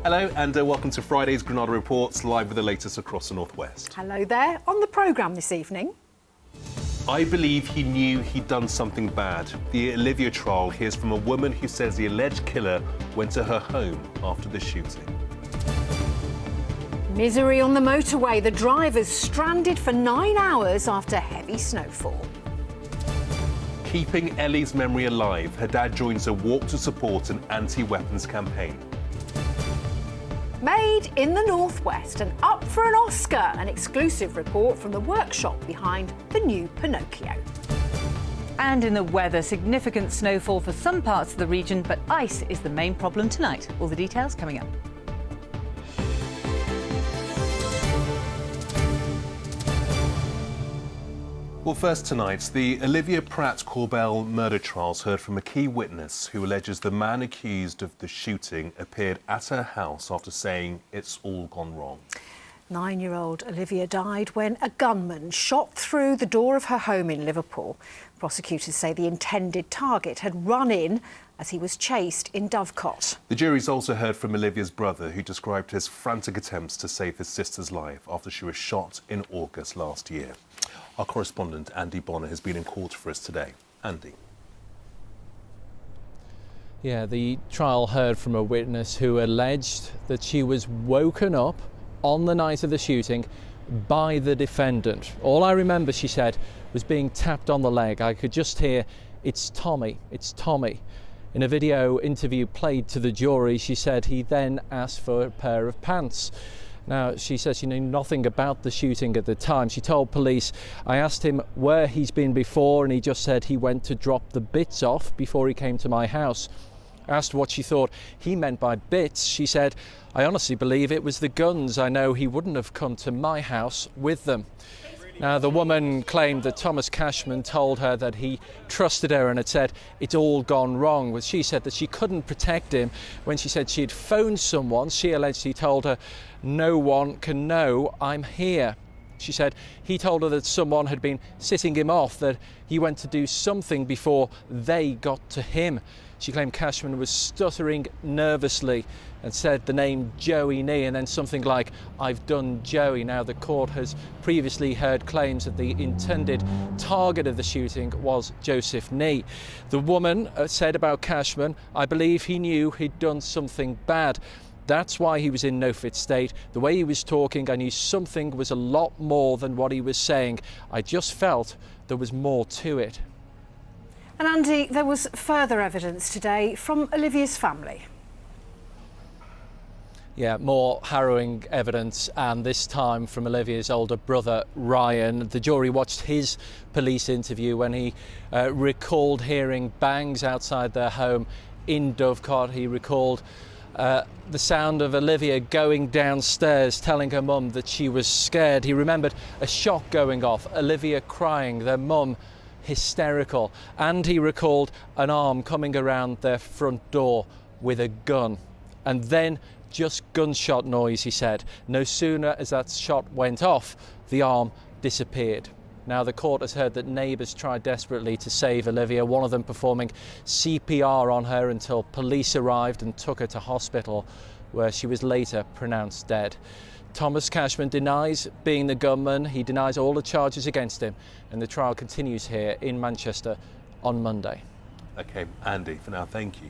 Hello and welcome to Friday's Granada Reports, live with the latest across the northwest. Hello there. On the programme this evening. I believe he knew he'd done something bad. The Olivia trial hears from a woman who says the alleged killer went to her home after the shooting. Misery on the motorway. The driver's stranded for 9 hours after heavy snowfall. Keeping Ellie's memory alive, her dad joins a walk to support an anti-weapons campaign. Made in the Northwest and up for an Oscar. An exclusive report from the workshop behind the new Pinocchio. And in the weather, significant snowfall for some parts of the region, but ice is the main problem tonight. All the details coming up. Well, first tonight, the Olivia Pratt-Corbell murder trials heard from a key witness who alleges the man accused of the shooting appeared at her house after saying it's all gone wrong. 9-year-old Olivia died when a gunman shot through the door of her home in Liverpool. Prosecutors say the intended target had run in as he was chased in Dovecot. The jury's also heard from Olivia's brother, who described his frantic attempts to save his sister's life after she was shot in August last year. Our correspondent, Andy Bonner, has been in court for us today. Andy. Yeah, the trial heard from a witness who alleged that she was woken up on the night of the shooting by the defendant. All I remember, she said, was being tapped on the leg. I could just hear, "It's Tommy, it's Tommy." In a video interview played to the jury, she said he then asked for a pair of pants. Now, she says she knew nothing about the shooting at the time. She told police, "I asked him where he's been before and he just said he went to drop the bits off before he came to my house." Asked what she thought he meant by bits, she said, "I honestly believe it was the guns. I know he wouldn't have come to my house with them." Now, the woman claimed that Thomas Cashman told her that he trusted her and had said it's all gone wrong. But she said that she couldn't protect him. When she said she had phoned someone, she alleged he told her, "No one can know I'm here." She said he told her that someone had been sitting him off, that he went to do something before they got to him. She claimed Cashman was stuttering nervously and said the name Joey Nee and then something like, "I've done Joey." Now, the court has previously heard claims that the intended target of the shooting was Joseph Nee. The woman said about Cashman, "I believe he knew he'd done something bad. That's why he was in no fit state. The way he was talking, I knew something was a lot more than what he was saying. I just felt there was more to it." And Andy, there was further evidence today from Olivia's family. Yeah, more harrowing evidence, and this time from Olivia's older brother, Ryan. The jury watched his police interview when he recalled hearing bangs outside their home in Dovecot. He recalled the sound of Olivia going downstairs, telling her mum that she was scared. He remembered a shot going off, Olivia crying, their mum hysterical, and he recalled an arm coming around their front door with a gun. And then just gunshot noise, he said. No sooner as that shot went off, the arm disappeared. Now, the court has heard that neighbours tried desperately to save Olivia, one of them performing CPR on her until police arrived and took her to hospital, where she was later pronounced dead. Thomas Cashman denies being the gunman. He denies all the charges against him, and the trial continues here in Manchester on Monday. OK, Andy, for now, thank you.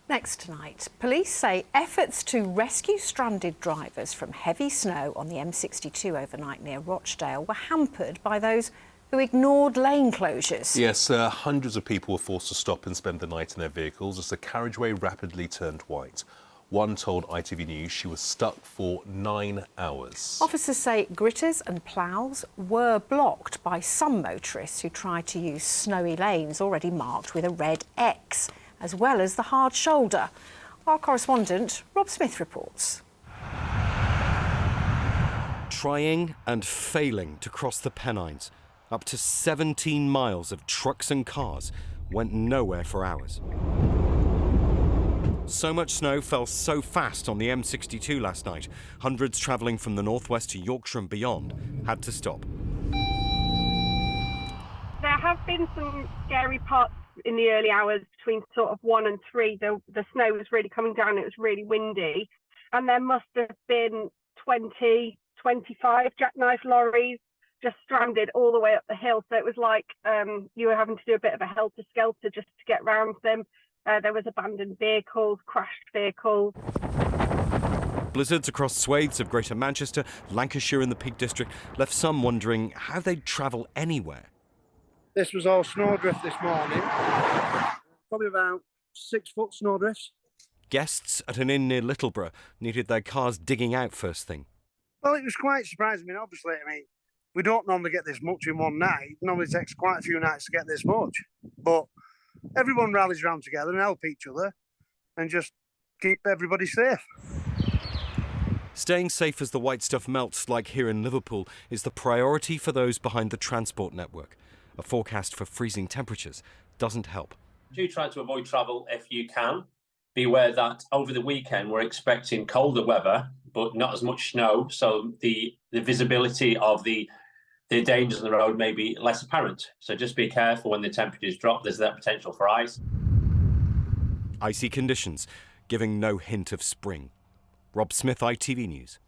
Next tonight, police say efforts to rescue stranded drivers from heavy snow on the M62 overnight near Rochdale were hampered by those who ignored lane closures. Yes, hundreds of people were forced to stop and spend the night in their vehicles as the carriageway rapidly turned white. One told ITV News she was stuck for 9 hours. Officers say gritters and ploughs were blocked by some motorists who tried to use snowy lanes already marked with a red X, as well as the hard shoulder. Our correspondent, Rob Smith, reports. Trying and failing to cross the Pennines, up to 17 miles of trucks and cars went nowhere for hours. So much snow fell so fast on the M62 last night, hundreds travelling from the northwest to Yorkshire and beyond had to stop. There have been some scary parts in the early hours between sort of 1 and 3, the snow was really coming down. It was really windy. And there must have been 20, 25 jackknife lorries just stranded all the way up the hill. So it was like you were having to do a bit of a helter-skelter just to get round them. There was abandoned vehicles, crashed vehicles. Blizzards across swathes of Greater Manchester, Lancashire and the Peak District left some wondering how they'd travel anywhere. This was all snowdrift this morning. Probably about 6 foot snowdrifts. Guests at an inn near Littleborough needed their cars digging out first thing. Well, it was quite surprising. Obviously, we don't normally get this much in one night. It normally takes quite a few nights to get this much. But everyone rallies around together and help each other and just keep everybody safe. Staying safe as the white stuff melts, like here in Liverpool, is the priority for those behind the transport network. A forecast for freezing temperatures doesn't help. Do try to avoid travel if you can. Be aware that over the weekend we're expecting colder weather, but not as much snow, so the visibility of the dangers on the road may be less apparent. So just be careful when the temperatures drop. There's that potential for ice. Icy conditions, giving no hint of spring. Rob Smith, ITV News.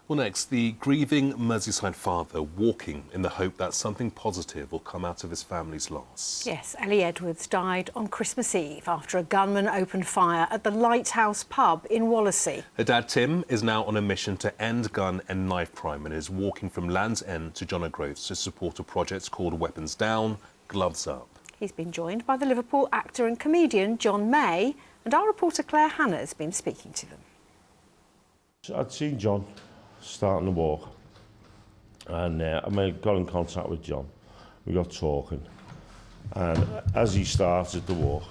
Well, next, the grieving Merseyside father walking in the hope that something positive will come out of his family's loss. Yes, Ellie Edwards died on Christmas Eve after a gunman opened fire at the Lighthouse pub in Wallasey. Her dad, Tim, is now on a mission to end gun and knife crime and is walking from Land's End to John O'Groats to support a project called Weapons Down, Gloves Up. He's been joined by the Liverpool actor and comedian John May, and our reporter Claire Hannah has been speaking to them. I'd seen John starting to walk, and I got in contact with John. We got talking, and as he started to walk,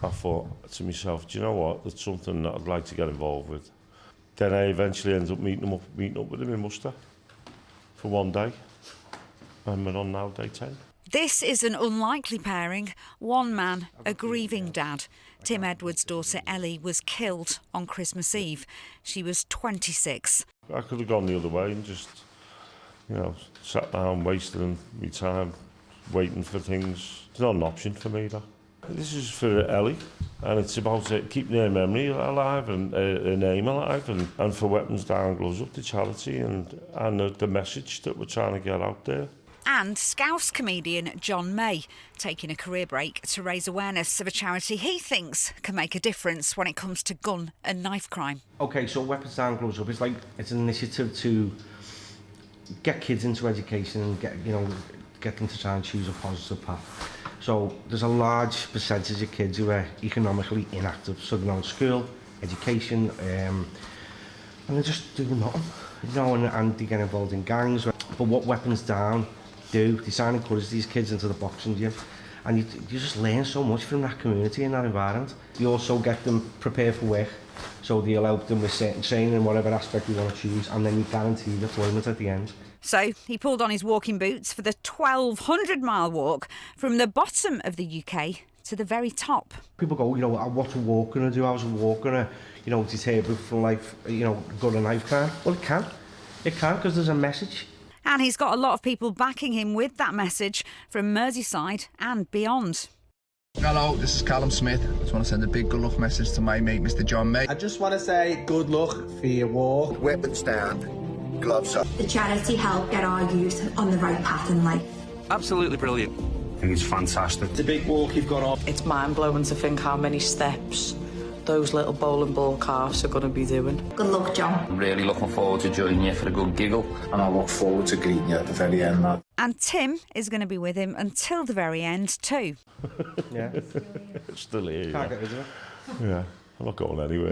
I thought to myself, do you know what, that's something that I'd like to get involved with. Then I eventually ended up meeting up with him in Worcester for one day, and we're on now day 10. This is an unlikely pairing. One man, a grieving dad. Tim Edwards' daughter Ellie was killed on Christmas Eve. She was 26. I could have gone the other way and just, sat down, wasting my time, waiting for things. It's not an option for me, that. This is for Ellie, and it's about keeping her memory alive and her name alive, and for Weapons Down, Gloves Up, the charity, and the message that we're trying to get out there. And Scouse comedian John May taking a career break to raise awareness of a charity he thinks can make a difference when it comes to gun and knife crime. OK, so Weapons Down, Gloves Up, it's an initiative to get kids into education and get them to try and choose a positive path. So there's a large percentage of kids who are economically inactive, so they're not in school, education, and they're just doing nothing, and they get involved in gangs. But what Weapons Down do, they try and encourage these kids into the boxing gym, and you just learn so much from that community and that environment. You also get them prepared for work, so they'll help them with certain training in whatever aspect you want to choose, and then you guarantee deployment at the end. So he pulled on his walking boots for the 1,200-mile walk from the bottom of the UK to the very top. People go, what's a walk going to do? How's a walk going to, deter people from life, gun and knife crime? Well, it can. It can, because there's a message. And he's got a lot of people backing him with that message from Merseyside and beyond. Hello, this is Callum Smith. I just want to send a big good luck message to my mate, Mr. John May. I just want to say good luck for your walk. Weapons Down, Gloves Up. The charity help get our youth on the right path in life. Absolutely brilliant. I think it's fantastic. It's a big walk you've got on. It's mind-blowing to think how many steps those little bowling ball calves are going to be doing. Good luck, John. I'm really looking forward to joining you for a good giggle. And I look forward to greeting you at the very end, lad. And Tim is going to be with him until the very end too. Yeah. Still here. Can't get rid of it. Yeah, I'm not going anywhere.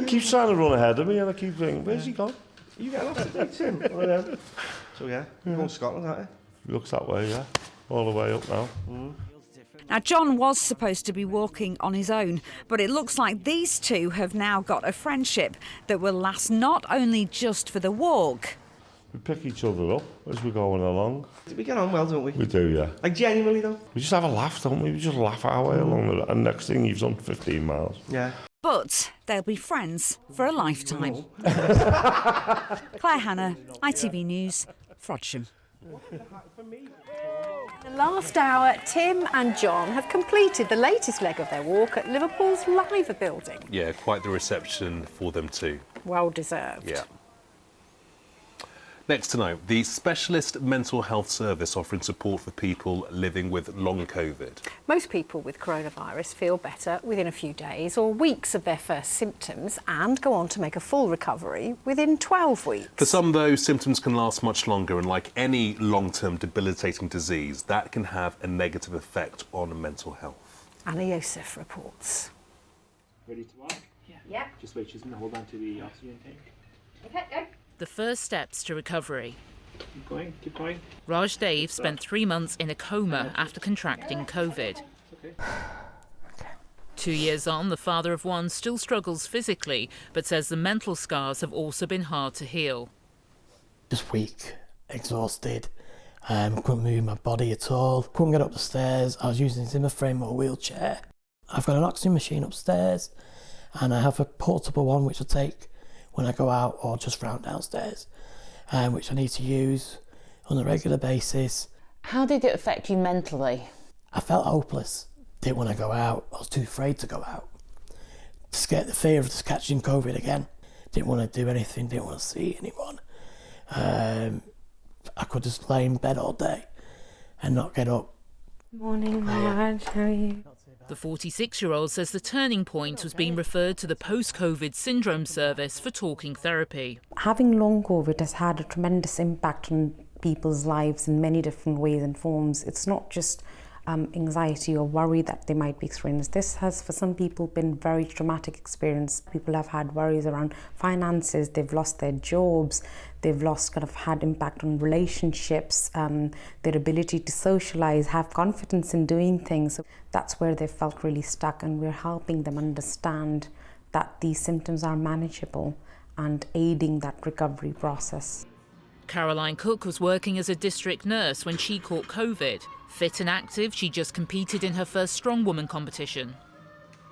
Keeps trying to run ahead of me, and I keep thinking, where's he gone? You get off today, Tim. So yeah, you're going to Scotland, aren't you? Looks that way, yeah. All the way up now. Now, John was supposed to be walking on his own, but it looks like these two have now got a friendship that will last not only just for the walk. We pick each other up as we're going along. We get on well, don't we? We do, yeah. Like, genuinely, though? We just have a laugh, don't we? We just laugh our way along, and next thing you've done 15 miles. Yeah. But they'll be friends for a lifetime. Claire Hannah, ITV News, Frodsham. In the last hour, Tim and John have completed the latest leg of their walk at Liverpool's Liver building. Yeah, quite the reception for them too. Well deserved. Yeah. Next tonight, the specialist mental health service offering support for people living with long COVID. Most people with coronavirus feel better within a few days or weeks of their first symptoms and go on to make a full recovery within 12 weeks. For some, though, symptoms can last much longer, and like any long-term debilitating disease, that can have a negative effect on mental health. Anna Yosef reports. Ready to work? Yeah. Yeah. Just wait, she's going to hold on to the oxygen tank. Okay, go. The first steps to recovery. Keep going, keep going. Raj Dave spent 3 months in a coma after contracting COVID. Okay. 2 years on, the father of one still struggles physically, but says the mental scars have also been hard to heal. Just weak, exhausted, couldn't move my body at all, couldn't get up the stairs. I was using a Zimmer frame or a wheelchair. I've got an oxygen machine upstairs and I have a portable one which I take when I go out or just round downstairs, which I need to use on a regular basis. How did it affect you mentally? I felt hopeless, didn't want to go out, I was too afraid to go out. Scared the fear of just catching COVID again, didn't want to do anything, didn't want to see anyone. I could just lay in bed all day and not get up. Morning, Raj, how are you? The 46-year-old says the turning point was being referred to the post-COVID syndrome service for talking therapy. Having long COVID has had a tremendous impact on people's lives in many different ways and forms. It's not just anxiety or worry that they might be experiencing. This has, for some people, been very traumatic experience. People have had worries around finances, they've lost their jobs, they've lost, had impact on relationships, their ability to socialize, have confidence in doing things. So that's where they felt really stuck, and we're helping them understand that these symptoms are manageable and aiding that recovery process. Caroline Cook was working as a district nurse when she caught COVID. Fit and active, she just competed in her first strongwoman competition.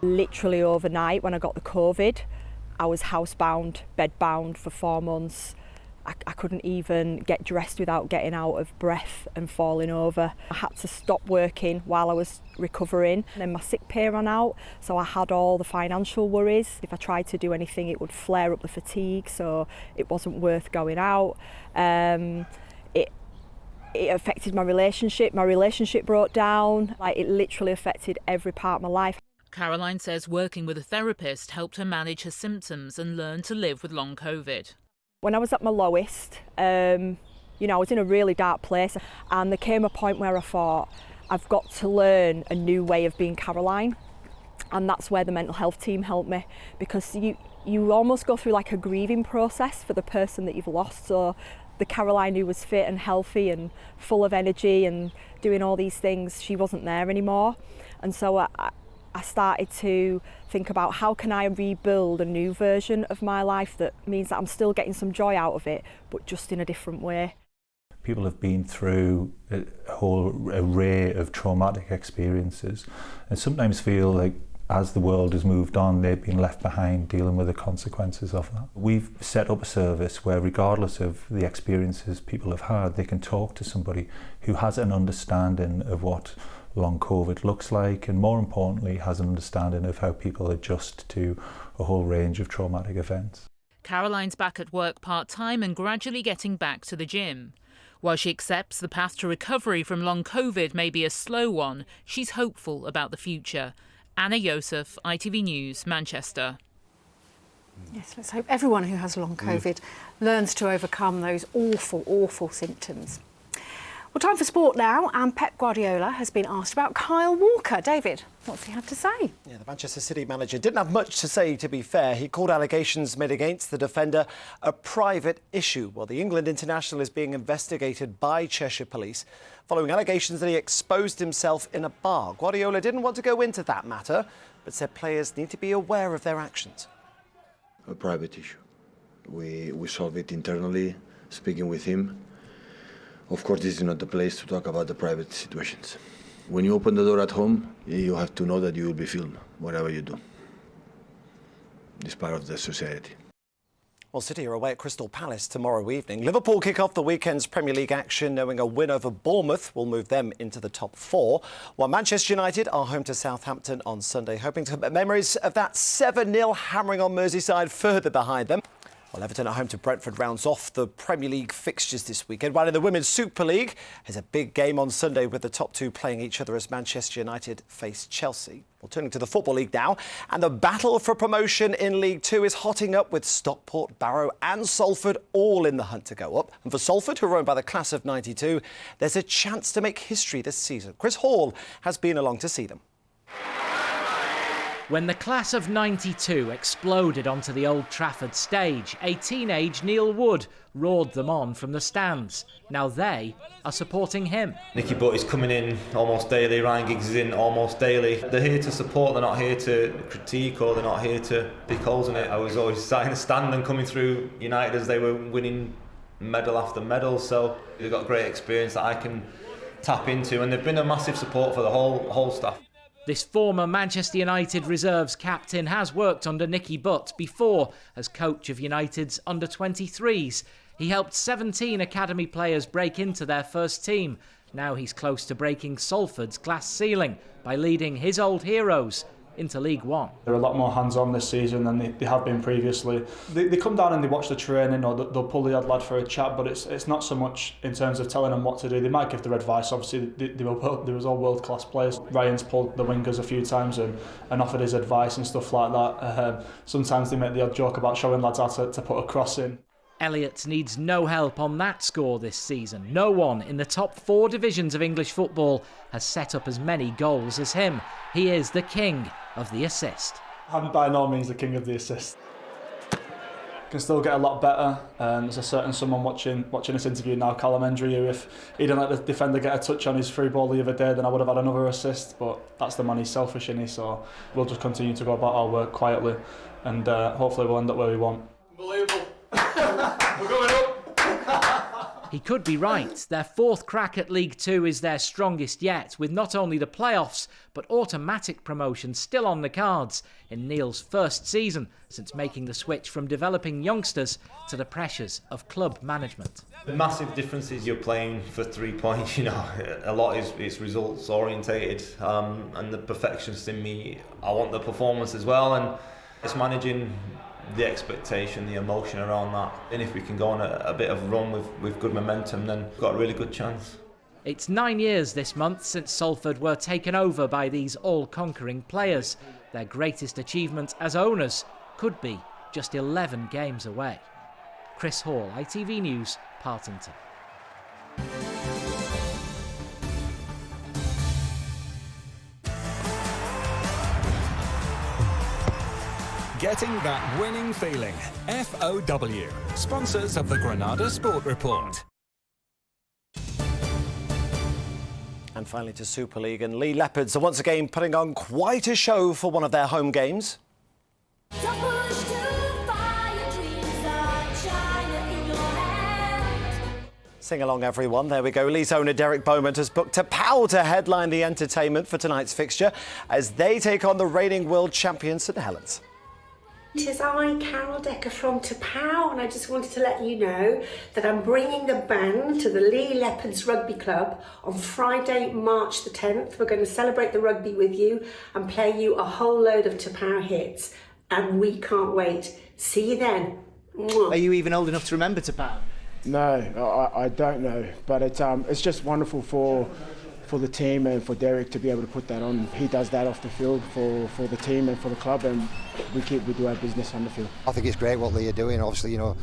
Literally overnight when I got the COVID, I was housebound, bedbound for 4 months. I couldn't even get dressed without getting out of breath and falling over. I had to stop working while I was recovering. And then my sick pay ran out, so I had all the financial worries. If I tried to do anything, it would flare up the fatigue, so it wasn't worth going out. It affected my relationship. My relationship broke down. It literally affected every part of my life. Caroline says working with a therapist helped her manage her symptoms and learn to live with long COVID. When I was at my lowest, I was in a really dark place, and there came a point where I thought, I've got to learn a new way of being Caroline, and that's where the mental health team helped me, because you almost go through like a grieving process for the person that you've lost. So the Caroline who was fit and healthy and full of energy and doing all these things, she wasn't there anymore, and so I started to think about how can I rebuild a new version of my life that means that I'm still getting some joy out of it, but just in a different way. People have been through a whole array of traumatic experiences and sometimes feel like as the world has moved on, they've been left behind dealing with the consequences of that. We've set up a service where regardless of the experiences people have had, they can talk to somebody who has an understanding of what long COVID looks like, and more importantly has an understanding of how people adjust to a whole range of traumatic events. Caroline's back at work part-time and gradually getting back to the gym. While she accepts the path to recovery from long COVID may be a slow one, she's hopeful about the future. Anna Yosef, ITV News, Manchester. Yes, let's hope everyone who has long COVID learns to overcome those awful, awful symptoms. Well, time for sport now, and Pep Guardiola has been asked about Kyle Walker. David, what's he had to say? Yeah, the Manchester City manager didn't have much to say, to be fair. He called allegations made against the defender a private issue. Well, the England international is being investigated by Cheshire Police following allegations that he exposed himself in a bar. Guardiola didn't want to go into that matter, but said players need to be aware of their actions. A private issue. We solve it internally, speaking with him. Of course, this is not the place to talk about the private situations. When you open the door at home, you have to know that you will be filmed, whatever you do. It's part of the society. Well, City are away at Crystal Palace tomorrow evening. Liverpool kick off the weekend's Premier League action, knowing a win over Bournemouth will move them into the top 4, while Manchester United are home to Southampton on Sunday, hoping to put memories of that 7-0 hammering on Merseyside further behind them. Well, Everton at home to Brentford rounds off the Premier League fixtures this weekend. While in the Women's Super League, there's a big game on Sunday with the top 2 playing each other as Manchester United face Chelsea. Well, turning to the Football League now, and the battle for promotion in League 2 is hotting up with Stockport, Barrow and Salford all in the hunt to go up. And for Salford, who are owned by the class of '92, there's a chance to make history this season. Chris Hall has been along to see them. When the class of '92 exploded onto the Old Trafford stage, a teenage Neil Wood roared them on from the stands. Now they are supporting him. Nicky Butt is coming in almost daily, Ryan Giggs is in almost daily. They're here to support, they're not here to critique or they're not here to pick holes in it. I was always sat in a stand and coming through United as they were winning medal after medal, so they've got great experience that I can tap into, and they've been a massive support for the whole staff. This former Manchester United reserves captain has worked under Nicky Butt before as coach of United's under-23s. He helped 17 academy players break into their first team. Now he's close to breaking Salford's glass ceiling by leading his old heroes into League One. They're a lot more hands-on this season than they have been previously. They come down and they watch the training, or they'll pull the odd lad for a chat, but it's not so much in terms of telling them what to do. They might give their advice. Obviously, they was all world-class players. Ryan's pulled the wingers a few times and offered his advice and stuff like that. Sometimes they make the odd joke about showing lads how to put a cross in. Elliott needs no help on that score this season. No one in the top 4 divisions of English football has set up as many goals as him. He is the king of the assist. I'm by no means the king of the assist. Can still get a lot better. There's a certain someone watching this interview now, Callum Hendry, who if he didn't let the defender get a touch on his free ball the other day, then I would have had another assist. But that's the man, he's selfish, isn't he? So we'll just continue to go about our work quietly, and hopefully we'll end up where we want. Unbelievable. We're going up. He could be right. Their 4th crack at League 2 is their strongest yet, with not only the playoffs, but automatic promotion still on the cards in Neil's first season since making the switch from developing youngsters to the pressures of club management. The massive difference is you're playing for 3 points, you know, a lot is results orientated, and the perfectionist in me, I want the performance as well, and it's managing the expectation, the emotion around that. And if we can go on a bit of a run with good momentum, then we've got a really good chance. It's 9 years this month since Salford were taken over by these all-conquering players. Their greatest achievement as owners could be just 11 games away. Chris Hall, ITV News, Partington. Getting that winning feeling. FOW, sponsors of the Granada Sport Report. And finally to Super League, and Lee Leopards are once again putting on quite a show for one of their home games. Sing along, everyone. There we go. Lee's owner Derek Beaumont has booked a pal to headline the entertainment for tonight's fixture as they take on the reigning world champion St Helens. It is I, Carol Decker from Tapau, and I just wanted to let you know that I'm bringing the band to the Lee Leopards Rugby Club on Friday, March the 10th. We're going to celebrate the rugby with you and play you a whole load of Tapau hits, and we can't wait. See you then. Mwah. Are you even old enough to remember Tapau? No, I don't know, but it's just wonderful for the team and for Derek to be able to put that on. He does that off the field for the team and for the club, and we do our business on the field. I think it's great what Lee are doing. Obviously, you know,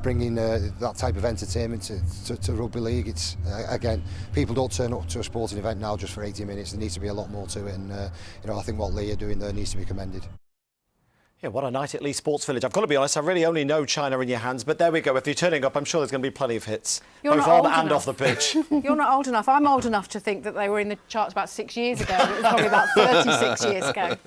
bringing that type of entertainment to rugby league. It's again, people don't turn up to a sporting event now just for 80 minutes. There needs to be a lot more to it, and you know, I think what Lee are doing there needs to be commended. Yeah, what a night at Lee Sports Village. I've got to be honest, I really only know China in your hands, but there we go. If you're turning up, I'm sure there's going to be plenty of hits, both on and off the pitch. You're not old enough. I'm old enough to think that they were in the charts about 6 years ago. It was probably about 36 years ago.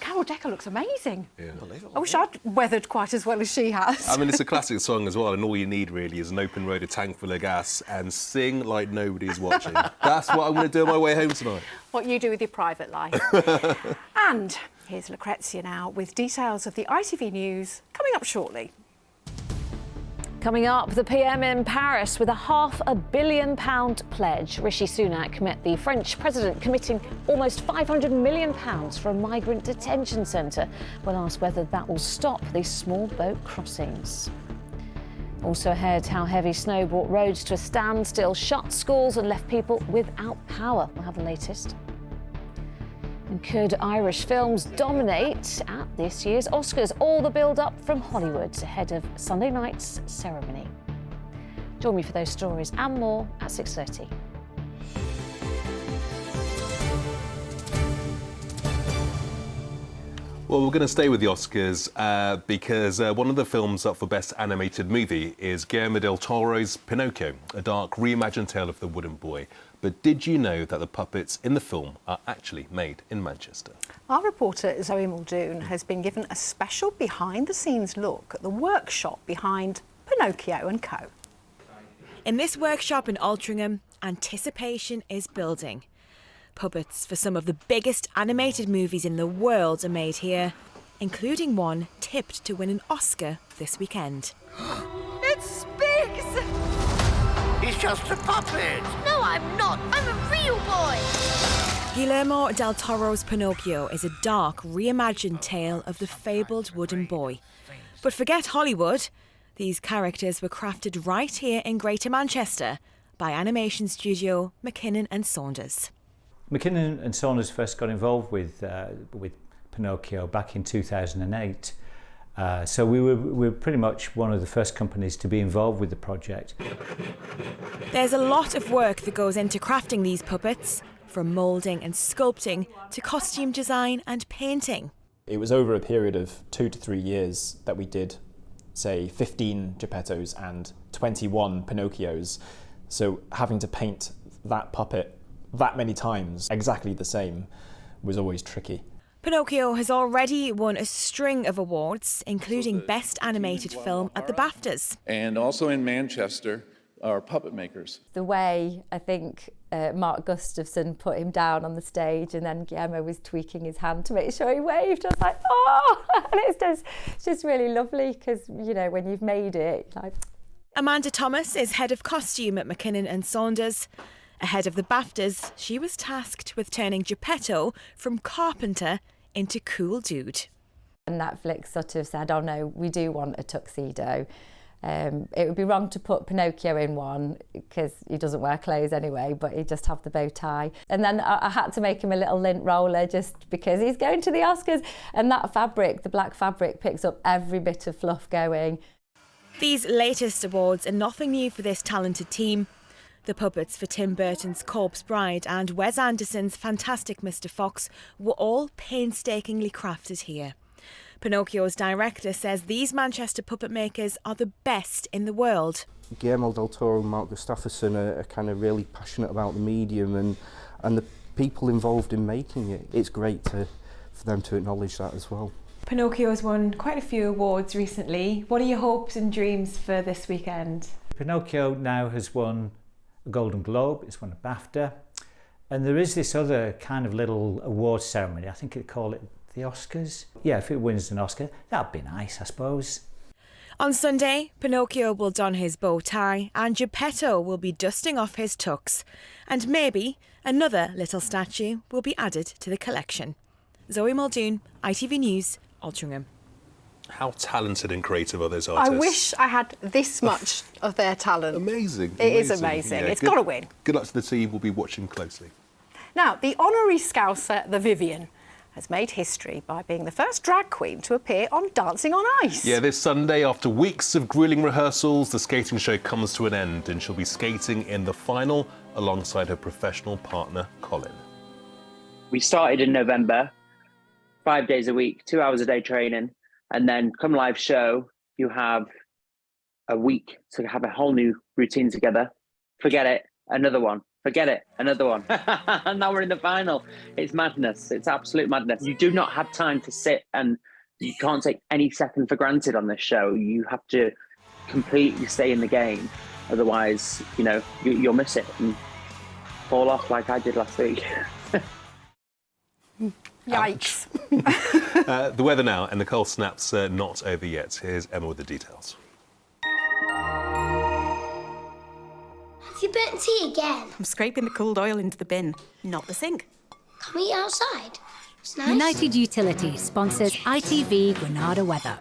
Carol Decker looks amazing. Yeah. I wish I'd weathered quite as well as she has. I mean, it's a classic song as well, and all you need really is an open road, a tank full of gas, and sing like nobody's watching. That's what I'm going to do on my way home tonight. What you do with your private life. And here's Lucrezia now with details of the ITV News coming up shortly. Coming up, the PM in Paris with a £500 million pledge. Rishi Sunak met the French president committing almost £500 million for a migrant detention centre. We'll ask whether that will stop these small boat crossings. Also ahead, how heavy snow brought roads to a standstill, shut schools and left people without power. We'll have the latest. And could Irish films dominate at this year's Oscars? All the build-up from Hollywood ahead of Sunday night's ceremony. Join me for those stories and more at 6:30. Well, we're going to stay with the Oscars because one of the films up for Best Animated Movie is Guillermo del Toro's Pinocchio, a dark reimagined tale of the wooden boy. But did you know that the puppets in the film are actually made in Manchester? Our reporter Zoe Muldoon has been given a special behind-the-scenes look at the workshop behind Pinocchio & Co. In this workshop in Altrincham, anticipation is building. Puppets for some of the biggest animated movies in the world are made here, including one tipped to win an Oscar this weekend. It speaks! He's just a puppet! No, I'm not. I'm a real boy! Guillermo del Toro's Pinocchio is a dark, reimagined tale of the fabled wooden boy. But forget Hollywood. These characters were crafted right here in Greater Manchester by animation studio McKinnon & Saunders. McKinnon & Saunders first got involved with Pinocchio back in 2008. So we were pretty much one of the first companies to be involved with the project. There's a lot of work that goes into crafting these puppets, from moulding and sculpting to costume design and painting. It was over a period of 2 to 3 years that we did, say, 15 Geppettos and 21 Pinocchios. So having to paint that puppet that many times, exactly the same, was always tricky. Pinocchio has already won a string of awards, including Best Animated Film at the BAFTAs. And also in Manchester are puppet makers. The way I think Mark Gustafson put him down on the stage and then Guillermo was tweaking his hand to make sure he waved, I was like, oh! And it's just really lovely because, you know, when you've made it, like... Amanda Thomas is head of costume at McKinnon & Saunders. Ahead of the BAFTAs, she was tasked with turning Geppetto from carpenter into cool dude. And Netflix sort of said, oh no, we do want a tuxedo. It would be wrong to put Pinocchio in one because he doesn't wear clothes anyway, but he'd just have the bow tie. And then I had to make him a little lint roller just because he's going to the Oscars. And that fabric, the black fabric, picks up every bit of fluff going. These latest awards are nothing new for this talented team. The puppets for Tim Burton's Corpse Bride and Wes Anderson's Fantastic Mr. Fox were all painstakingly crafted here. Pinocchio's director says these Manchester puppet makers are the best in the world. Guillermo del Toro and Mark Gustafson are kind of really passionate about the medium and the people involved in making it. It's great for them to acknowledge that as well. Pinocchio has won quite a few awards recently. What are your hopes and dreams for this weekend? Pinocchio now has won a Golden Globe, it's won a BAFTA, and there is this other kind of little award ceremony, I think they'd call it the Oscars. Yeah, if it wins an Oscar, that'd be nice, I suppose. On Sunday, Pinocchio will don his bow tie and Geppetto will be dusting off his tux. And maybe another little statue will be added to the collection. Zoe Muldoon, ITV News, Altrincham. How talented and creative are those artists? I wish I had this much of their talent. Amazing. It is amazing. Yeah, it's got to win. Good luck to the team. We'll be watching closely. Now, the honorary Scouser, the Vivian, has made history by being the first drag queen to appear on Dancing on Ice. Yeah, this Sunday, after weeks of grueling rehearsals, the skating show comes to an end and she'll be skating in the final alongside her professional partner, Colin. We started in November, 5 days a week, 2 hours a day training, and then come live show, you have a week to have a whole new routine together. Forget it, another one. Forget it, another one. And now we're in the final. It's madness. It's absolute madness. You do not have time to sit, and you can't take any second for granted on this show. You have to completely stay in the game. Otherwise, you know, you'll miss it and fall off like I did last week. Yikes. The weather now, and the cold snap's not over yet. Here's Emma with the details. you burnt tea again? I'm scraping the cooled oil into the bin, not the sink. Can we eat outside? It's nice. United Utilities sponsors ITV Granada Weather.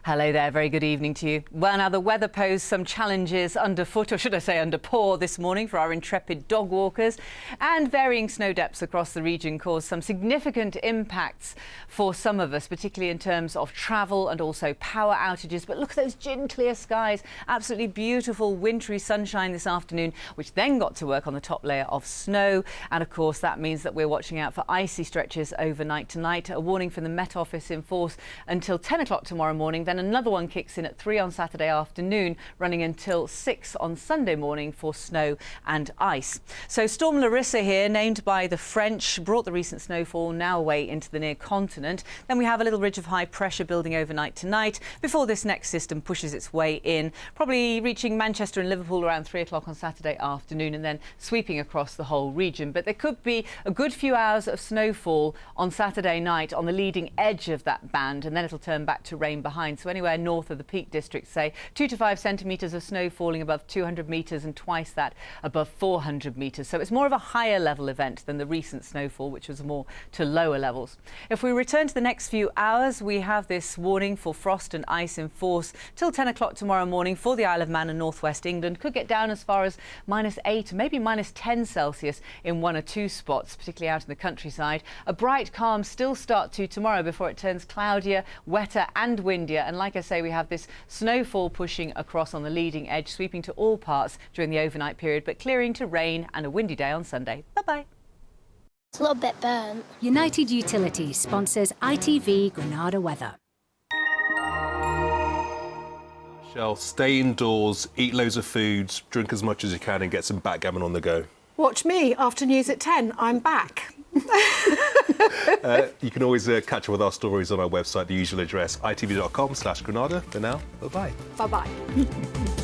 Hello there, very good evening to you. Well, now the weather posed some challenges underfoot, or should I say under paw, this morning for our intrepid dog walkers, and varying snow depths across the region caused some significant impacts for some of us, particularly in terms of travel and also power outages. But look at those gin clear skies, absolutely beautiful wintry sunshine this afternoon, which then got to work on the top layer of snow. And of course, that means that we're watching out for icy stretches overnight tonight. A warning from the Met Office in force until 10 o'clock tomorrow morning. Then another one kicks in at 3 on Saturday afternoon, running until 6 on Sunday morning for snow and ice. So Storm Larissa here, named by the French, brought the recent snowfall now away into the near continent. Then we have a little ridge of high pressure building overnight tonight before this next system pushes its way in, probably reaching Manchester and Liverpool around 3 o'clock on Saturday afternoon and then sweeping across the whole region. But there could be a good few hours of snowfall on Saturday night on the leading edge of that band, and then it'll turn back to rain behind. So anywhere north of the Peak District, say 2 to 5 centimetres of snow falling above 200 metres and twice that above 400 metres. So it's more of a higher level event than the recent snowfall, which was more to lower levels. If we return to the next few hours, we have this warning for frost and ice in force till 10 o'clock tomorrow morning for the Isle of Man and northwest England. Could get down as far as -8, maybe -10 Celsius in 1 or 2 spots, particularly out in the countryside. A bright, calm still start to tomorrow before it turns cloudier, wetter and windier. And like I say, we have this snowfall pushing across on the leading edge, sweeping to all parts during the overnight period, but clearing to rain and a windy day on Sunday. Bye-bye. It's a little bit burnt. United Utilities sponsors ITV Granada Weather. Shall stay indoors, eat loads of foods, drink as much as you can and get some backgammon on the go. Watch me after news at 10. I'm back. You can always catch up with our stories on our website, the usual address, itv.com/Granada. For now, bye-bye. Bye-bye.